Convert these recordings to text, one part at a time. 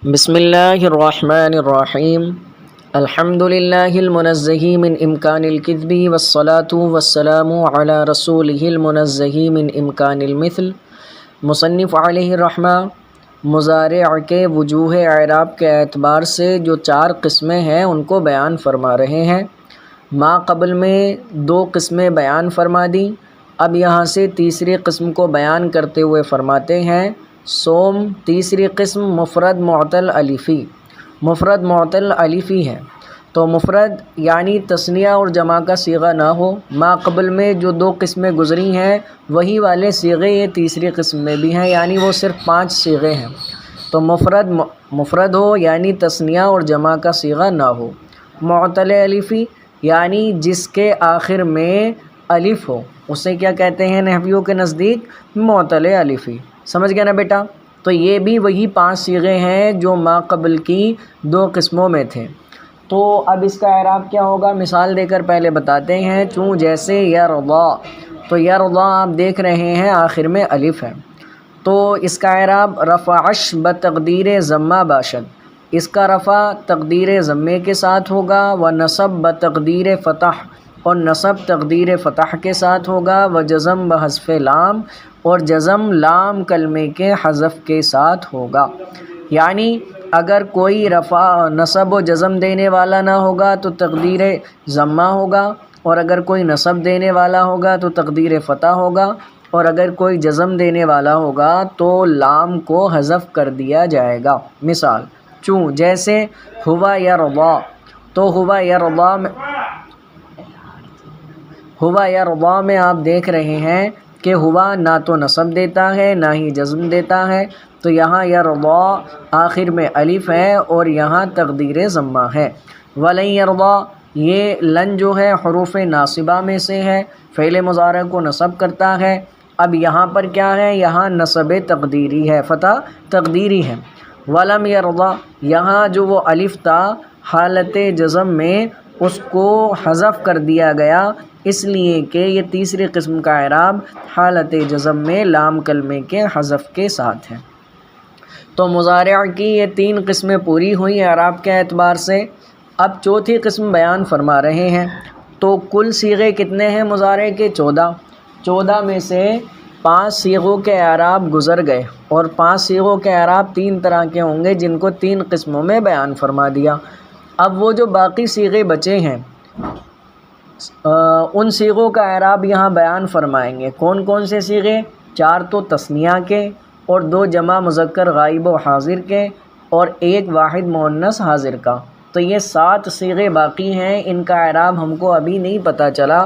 بسم اللہ الرحمن الرحیم الحمد للہ المنزہ من امکان الکذب والصلاة والسلام علی رسولہ المنزہ من امکان المثل۔ مصنف علیہ الرحمہ مضارع کے وجوہ اعراب کے اعتبار سے جو 4 قسمیں ہیں ان کو بیان فرما رہے ہیں۔ ما قبل میں 2 قسمیں بیان فرما دیں، اب یہاں سے تیسری قسم کو بیان کرتے ہوئے فرماتے ہیں سوم تیسری قسم مفرد معطل الفی۔ مفرد معطل الفی ہے تو مفرد یعنی تثنیہ اور جمع کا صیغہ نہ ہو۔ ما قبل میں جو 2 قسمیں گزری ہیں وہی والے صیغے یہ تیسری قسم میں بھی ہیں، یعنی وہ صرف 5 صیغے ہیں۔ تو مفرد ہو یعنی تثنیہ اور جمع کا صیغہ نہ ہو۔ معطل الفی یعنی جس کے آخر میں الف ہو، اسے کیا کہتے ہیں نحویوں کے نزدیک؟ معطل الفی۔ سمجھ گیا نا بیٹا؟ تو یہ بھی وہی 5 صیغے ہیں جو ما قبل کی 2 قسموں میں تھے۔ تو اب اس کا اعراب کیا ہوگا مثال دے کر پہلے بتاتے ہیں۔ چوں جیسے یرضا، تو یرضا آپ دیکھ رہے ہیں آخر میں الف ہے، تو اس کا اعراب رفعش بتقدیر ضمہ باشد، اس کا رفع تقدیر ضمے کے ساتھ ہوگا، و نصب بتقدیر فتح، اور نصب تقدیر فتح کے ساتھ ہوگا، و جزم بحذف لام، اور جزم لام کلمے کے حذف کے ساتھ ہوگا۔ یعنی اگر کوئی رفع نصب و جزم دینے والا نہ ہوگا تو تقدیر ضمہ ہوگا، اور اگر کوئی نصب دینے والا ہوگا تو تقدیر فتح ہوگا، اور اگر کوئی جزم دینے والا ہوگا تو لام کو حذف کر دیا جائے گا۔ مثال چوں جیسے ہوا یرضا، تو ہوا یرضا میں آپ دیکھ رہے ہیں کہ ہوا نہ تو نصب دیتا ہے نہ ہی جزم دیتا ہے، تو یہاں یرضا آخر میں الف ہے اور یہاں تقدیر ضمہ ہے۔ ولن یرضا، یہ لن جو ہے حروف ناصبہ میں سے ہے، فعل مضارع کو نصب کرتا ہے۔ اب یہاں پر کیا ہے؟ یہاں نصب تقدیری ہے، فتح تقدیری ہے۔ ولم یرضا، یہاں جو وہ الف تھا حالت جزم میں اس کو حذف کر دیا گیا، اس لیے کہ یہ تیسری قسم کا اعراب حالت جزم میں لام کلمے کے حذف کے ساتھ ہے۔ تو مضارع کی یہ 3 قسمیں پوری ہوئی اعراب کے اعتبار سے۔ اب چوتھی قسم بیان فرما رہے ہیں۔ تو کل صیغے کتنے ہیں مضارع کے؟ 14 میں سے 5 صیغوں کے اعراب گزر گئے، اور 5 صیغوں کے اعراب 3 طرح کے ہوں گے جن کو 3 قسموں میں بیان فرما دیا۔ اب وہ جو باقی صیغے بچے ہیں ان صیغوں کا اعراب یہاں بیان فرمائیں گے۔ کون کون سے صیغے؟ 4 تو تثنیہ کے، اور 2 جمع مذکر غائب و حاضر کے، اور 1 واحد مؤنث حاضر کا۔ تو یہ 7 صیغے باقی ہیں، ان کا اعراب ہم کو ابھی نہیں پتہ چلا۔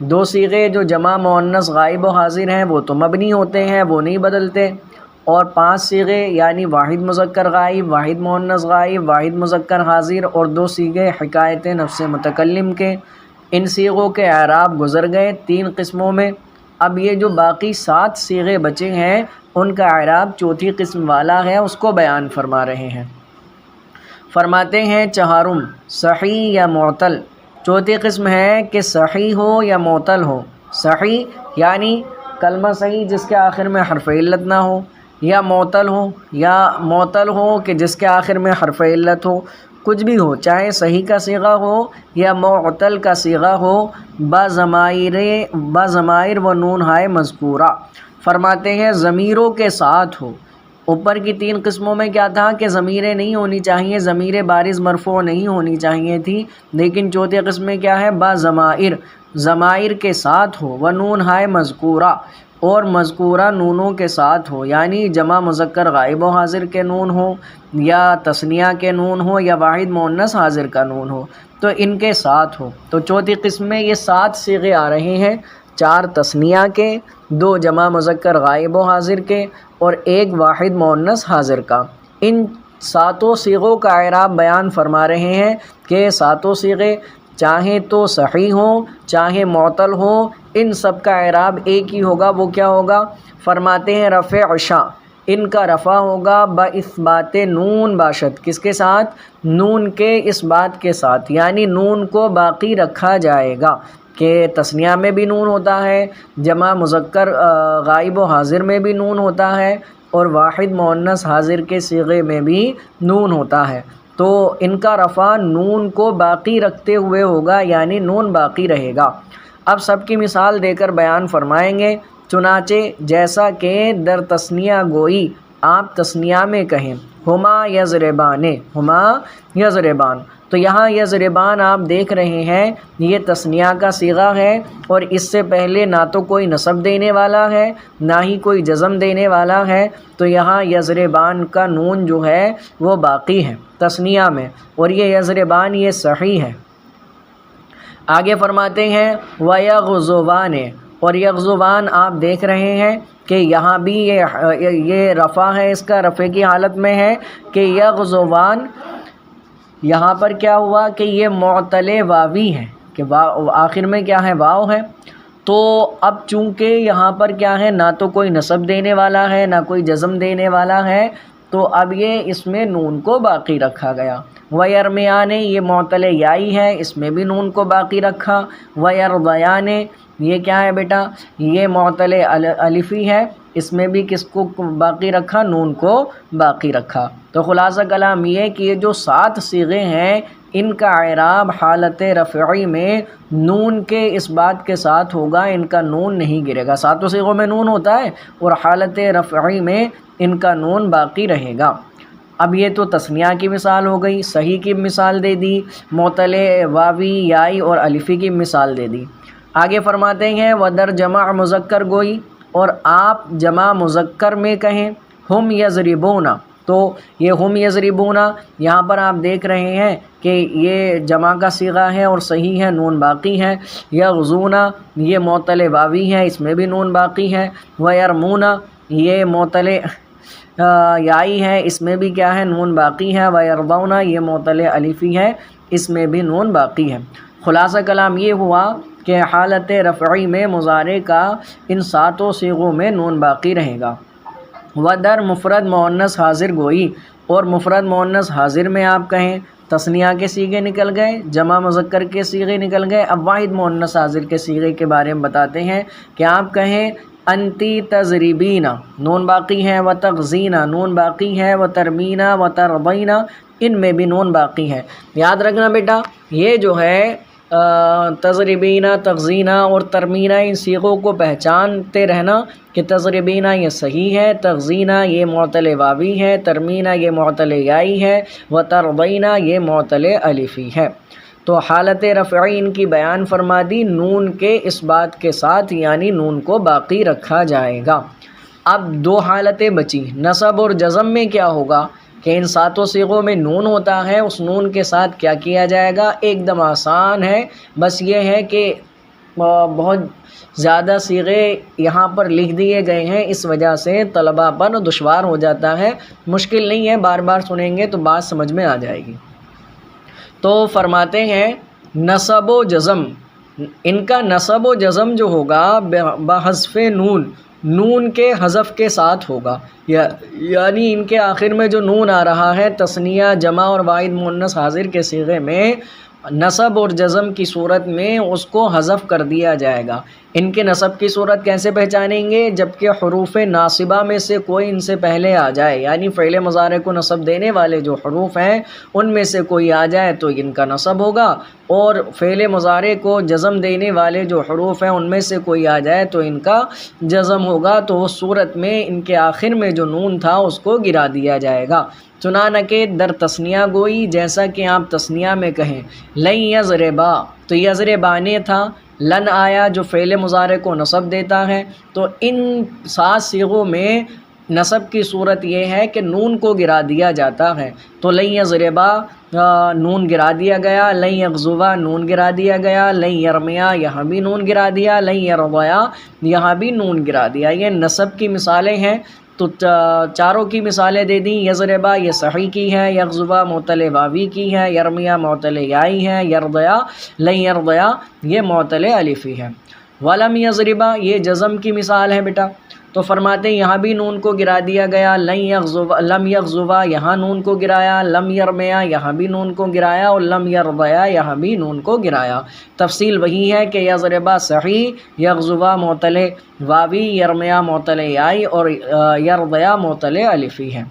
2 صیغے جو جمع مؤنث غائب و حاضر ہیں وہ تو مبنی ہوتے ہیں، وہ نہیں بدلتے، اور 5 صیغے یعنی واحد مذکر غائب، واحد مؤنث غائب، واحد مذکر حاضر، اور 2 صیغے حکایت نفس متکلم کے، ان صیغوں کے اعراب گزر گئے 3 قسموں میں۔ اب یہ جو باقی 7 صیغے بچے ہیں ان کا اعراب چوتھی قسم والا ہے، اس کو بیان فرما رہے ہیں۔ فرماتے ہیں چہارم صحیح یا معطل۔ چوتھی قسم ہے کہ صحیح ہو یا معطل ہو۔ صحیح یعنی کلمہ صحیح جس کے آخر میں حرف علت نہ ہو، یا معطل ہو کہ جس کے آخر میں حرف علت ہو، کچھ بھی ہو، چاہے صحیح کا صیغہ ہو یا معطل کا صیغہ ہو، بضمائر و نون ہائے مذکورہ۔ فرماتے ہیں ضمیروں کے ساتھ ہو۔ اوپر کی 3 قسموں میں کیا تھا کہ ضمیریں نہیں ہونی چاہیے، ضمیر بارز مرفوع نہیں ہونی چاہیے تھی، لیکن چوتھی قسم میں کیا ہے؟ ضمائر کے ساتھ ہو، و نون ہائے مذکورہ، اور مذکورہ نونوں کے ساتھ ہو، یعنی جمع مذکر غائب و حاضر کے نون ہو، یا تثنیہ کے نون ہو، یا واحد مؤنث حاضر کا نون ہو، تو ان کے ساتھ ہو۔ تو چوتھی قسم میں یہ 7 صیغے آ رہے ہیں، 4 تثنیہ کے، 2 جمع مذکر غائب و حاضر کے، اور 1 واحد مؤنث حاضر کا۔ ان 7 صیغوں کا اعراب بیان فرما رہے ہیں کہ 7 صیغے چاہے تو صحیح ہوں چاہے معطل ہوں، ان سب کا اعراب ایک ہی ہوگا۔ وہ کیا ہوگا؟ فرماتے ہیں رفع شاں، ان کا رفع ہوگا باثبات نون باشد، کس کے ساتھ؟ نون کے اس بات کے ساتھ، یعنی نون کو باقی رکھا جائے گا کہ تثنیہ میں بھی نون ہوتا ہے، جمع مذکر غائب و حاضر میں بھی نون ہوتا ہے، اور واحد مؤنث حاضر کے صیغے میں بھی نون ہوتا ہے، تو ان کا رفع نون کو باقی رکھتے ہوئے ہوگا، یعنی نون باقی رہے گا۔ اب سب کی مثال دے کر بیان فرمائیں گے۔ چنانچہ جیسا کہ در تثنیہ گوئی آپ تثنیہ میں کہیں ہما یضربان، ہما یضربان، تو یہاں یضربان آپ دیکھ رہے ہیں یہ تثنیہ کا صیغہ ہے، اور اس سے پہلے نہ تو کوئی نصب دینے والا ہے نہ ہی کوئی جزم دینے والا ہے، تو یہاں یضربان کا نون جو ہے وہ باقی ہے تثنیہ میں، اور یہ یضربان یہ صحیح ہے۔ آگے فرماتے ہیں وَيَغْزُوَانِ، اور یغزوان آپ دیکھ رہے ہیں کہ یہاں بھی یہ رفع ہے، اس کا رفع کی حالت میں ہے کہ یغزوان، یہاں پر کیا ہوا کہ یہ معتل واوی ہے، کہ آخر میں کیا ہے واو ہے، تو اب چونکہ یہاں پر کیا ہے نہ تو کوئی نصب دینے والا ہے نہ کوئی جزم دینے والا ہے، تو اب یہ اس میں نون کو باقی رکھا گیا۔ وَيَرْمِيَانِ، یہ معتل یائی ہے، اس میں بھی نون کو باقی رکھا۔ وَيَرْضَيَانِ، یہ کیا ہے بیٹا، یہ معتل الفی ہے، اس میں بھی کس کو باقی رکھا، نون کو باقی رکھا۔ تو خلاصہ کلام یہ کہ یہ جو 7 صیغے ہیں ان کا اعراب حالت رفعی میں نون کے اس بات کے ساتھ ہوگا، ان کا نون نہیں گرے گا۔ 7 صیغوں میں نون ہوتا ہے اور حالت رفعی میں ان کا نون باقی رہے گا۔ اب یہ تو تثنیہ کی مثال ہو گئی، صحیح کی مثال دے دی، معتل واوی یائی اور الفی کی مثال دے دی۔ آگے فرماتے ہیں ودر جمع مذکر گوئی، اور آپ جمع مذکر میں کہیں ہم یضربون، تو یہ ہم یضربون یہاں پر آپ دیکھ رہے ہیں کہ یہ جمع کا صیغہ ہے اور صحیح ہے، نون باقی ہے۔ یغزون، یہ معتل واوی ہے، اس میں بھی نون باقی ہے۔ ویرمون، یہ معتل یائی ہے، اس میں بھی کیا ہے نون باقی ہے۔ ویرضون، یہ معتل الفی ہے، اس میں بھی نون باقی ہے۔ خلاصہ کلام یہ ہوا کہ حالت رفعی میں مضارع کا ان 7 صیغوں میں نون باقی رہے گا۔ ودر مفرد مؤنث حاضر گوئی، اور مفرد مؤنث حاضر میں آپ کہیں تثنیہ کے صیغے نکل گئے، جمع مذکر کے صیغے نکل گئے، اب واحد مؤنث حاضر کے صیغے کے بارے میں بتاتے ہیں کہ آپ کہیں انتی تضربین، نون باقی ہے، و تغزین، نون باقی ہے، و ترمین، و ترضین، ان میں بھی نون باقی ہے۔ یاد رکھنا بیٹا، یہ جو ہے تضربینہ، تغزینہ اور ترمینہ، ان صیغوں کو پہچانتے رہنا کہ تضربینہ یہ صحیح ہے، تغزینہ یہ معتل واوی ہے، ترمینہ یہ معتل یائی ہے، و ترضینہ یہ معتل الفی ہے۔ تو حالت رفعی ان کی بیان فرما دی نون کے اس بات کے ساتھ، یعنی نون کو باقی رکھا جائے گا۔ اب 2 حالتیں بچی، نصب اور جزم میں کیا ہوگا کہ ان 7 صیغوں میں نون ہوتا ہے، اس نون کے ساتھ کیا کیا جائے گا، ایک دم آسان ہے، بس یہ ہے کہ بہت زیادہ صیغے یہاں پر لکھ دیے گئے ہیں، اس وجہ سے طلباء پر دشوار ہو جاتا ہے، مشکل نہیں ہے، بار بار سنیں گے تو بات سمجھ میں آ جائے گی۔ تو فرماتے ہیں نصب و جزم، ان کا نصب و جزم جو ہوگا بحذف نون، نون کے حذف کے ساتھ ہوگا، یعنی ان کے آخر میں جو نون آ رہا ہے تثنیہ، جمع اور واحد مؤنث حاضر کے صیغے میں، نصب اور جزم کی صورت میں اس کو حذف کر دیا جائے گا۔ ان کے نصب کی صورت کیسے پہچانیں گے، جبکہ حروف ناصبہ میں سے کوئی ان سے پہلے آ جائے، یعنی فعل مضارع کو نصب دینے والے جو حروف ہیں ان میں سے کوئی آ جائے تو ان کا نصب ہوگا، اور فعل مضارع کو جزم دینے والے جو حروف ہیں ان میں سے کوئی آ جائے تو ان کا جزم ہوگا، تو اس صورت میں ان کے آخر میں جو نون تھا اس کو گرا دیا جائے گا۔ چنانکہ در تثنیہ گوئی، جیسا کہ آپ تثنیہ میں کہیں لن یضربا، تو یضربانے تھا، لن آیا جو فعل مضارع کو نصب دیتا ہے، تو ان 7 صیغوں میں نصب کی صورت یہ ہے کہ نون کو گرا دیا جاتا ہے، تو لن یضربا نون گرا دیا گیا، لن یغزوا نون گرا دیا گیا، لن یرمیا یہاں بھی نون گرا دیا، لن یرضیا یہاں بھی نون گرا دیا۔ یہ نصب کی مثالیں ہیں، تو 4 کی مثالیں دے دیں۔ یضربا یہ صحیح کی ہے، یغزوا معتل واوی کی ہے، یرمیا معتل یائی ہے، یرضیا لن یرضیا یہ معتل الفی ہے۔ ولم یضربا یہ جزم کی مثال ہے بیٹا، تو فرماتے ہیں یہاں بھی نون کو گرا دیا گیا، لم یغزوا یہاں نون کو گرایا، لم یرمیا یہاں بھی نون کو گرایا، اور لم یرضیا یہاں بھی نون کو گرایا۔ تفصیل وہی ہے کہ یضربا صحیح، یغزوا معتل واوی، یرمیا معتل یائی، اور یرضیا معتل الفی ہے۔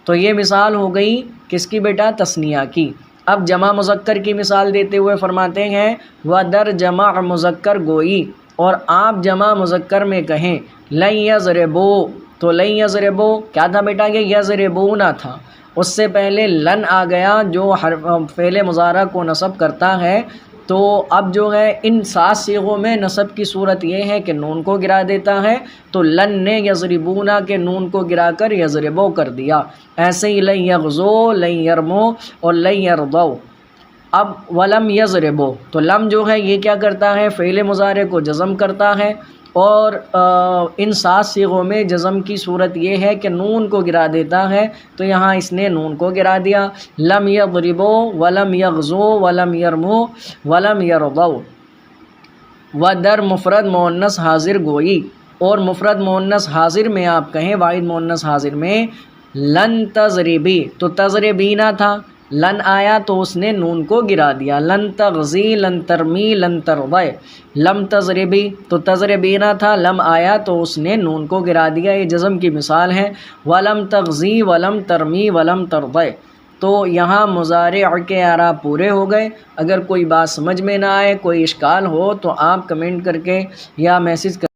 تو یہ مثال ہو گئی کس کی بیٹا؟ تثنیہ کی۔ اب جمع مذکر کی مثال دیتے ہوئے فرماتے ہیں وَدَر جمع مذکر گوئی، اور آپ جمع مذکر میں کہیں لن یضربو، تو لن یضربو کیا تھا بیٹا؟ یہ یضربونا تھا، اس سے پہلے لن آ گیا جو فعل مضارع کو نصب کرتا ہے۔ تو اب جو ہے ان 7 صیغوں میں نصب کی صورت یہ ہے کہ نون کو گرا دیتا ہے، تو لن نے یضربونا کے نون کو گرا کر یضربو کر دیا۔ ایسے ہی لن یغزو، لن یرمو اور لن یرضو۔ اب ولم یضربو، تو لم جو ہے یہ کیا کرتا ہے؟ فعل مضارع کو جزم کرتا ہے، اور ان 7 صیغوں میں جزم کی صورت یہ ہے کہ نون کو گرا دیتا ہے، تو یہاں اس نے نون کو گرا دیا۔ لم یضربو ولم یغزو ولم یرمو ولم یرضو۔ ودر مفرد مؤنث حاضر گوئی، اور مفرد مؤنث حاضر میں آپ کہیں واحد مؤنث حاضر میں لن تضربی، تو تضربینا تھا، لن آیا تو اس نے نون کو گرا دیا۔ لن تغزی، لن ترمی، لن ترضی۔ لم تضربی تو تضربینا تھا، لم آیا تو اس نے نون کو گرا دیا، یہ جزم کی مثال ہے۔ ولم تغزی ولم ترمی ولم ترضی۔ تو یہاں مضارع کے اعراب پورے ہو گئے۔ اگر کوئی بات سمجھ میں نہ آئے، کوئی اشکال ہو تو آپ کمنٹ کر کے یا میسج کر